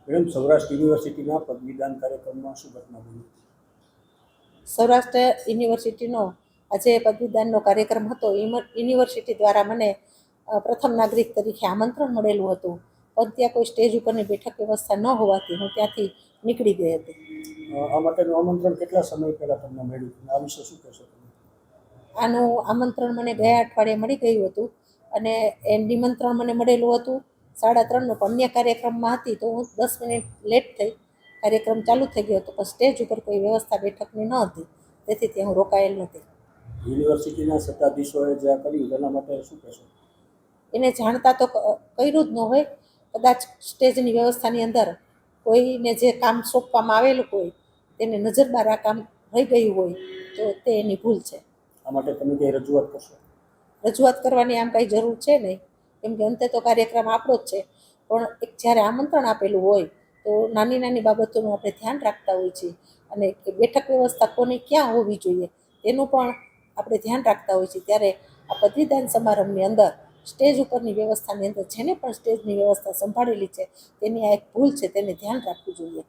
Madam, Saurashtra યુનિવર્સિટીના પદવીદાન કાર્યક્રમમાં શું ઘટના બની? સૌરાષ્ટ્ર યુનિવર્સિટીનો આજે પદવીદાનનો કાર્યક્રમ હતો. યુનિવર્સિટી દ્વારા મને પ્રથમ નાગરિક તરીકે આમંત્રણ મળેલું હતું, પણ ત્યાં કોઈ સ્ટેજ ઉપરની બેઠક વ્યવસ્થા ન હોવાથી હું ત્યાંથી નીકળી ગઈ હતી. આ માટેનું આમંત્રણ કેટલા સમય પહેલાં તમને મળ્યું હતું? આ વિશે શું કહેશો તમે? આનું આમંત્રણ મને ગયા અઠવાડિયે મળી ગયું હતું અને એ નિમંત્રણ મને મળેલું હતું 3:30નું, પણ અન્ય કાર્યક્રમમાં હતી તો હું 10 મિનિટ લેટ થઈ. કાર્યક્રમ ચાલુ થઈ ગયો હતો, પણ સ્ટેજ ઉપર કોઈ વ્યવસ્થા બેઠકની ન હતી, તેથી ત્યાં હું રોકાયેલ નથી. યુનિવર્સિટીના સત્તાધીશોએ જે આ કર્યું તેના માટે શું કહેશો? એને જાણતા તો કર્યું જ ન હોય. કદાચ સ્ટેજની વ્યવસ્થાની અંદર કોઈને જે કામ સોંપવામાં આવેલું હોય તેને નજરબાર આ કામ રહી ગયું હોય તો તે એની ભૂલ છે. આ માટે તમે કંઈ રજૂઆત કરશો? રજૂઆત કરવાની આમ કાંઈ જરૂર છે નહીં, કેમ કે અંતે તો કાર્યક્રમ આપણો જ છે. પણ એક જ્યારે આમંત્રણ આપેલું હોય તો નાની નાની બાબતોનું આપણે ધ્યાન રાખતા હોઈએ છીએ, અને બેઠક વ્યવસ્થા કોની ક્યાં હોવી જોઈએ તેનું પણ આપણે ધ્યાન રાખતા હોઈએ છીએ. ત્યારે આ પદવીદાન સમારંભની અંદર સ્ટેજ ઉપરની વ્યવસ્થાની અંદર જેને પણ સ્ટેજની વ્યવસ્થા સંભાળેલી છે તેની આ એક ભૂલ છે, તેને ધ્યાન રાખવું જોઈએ.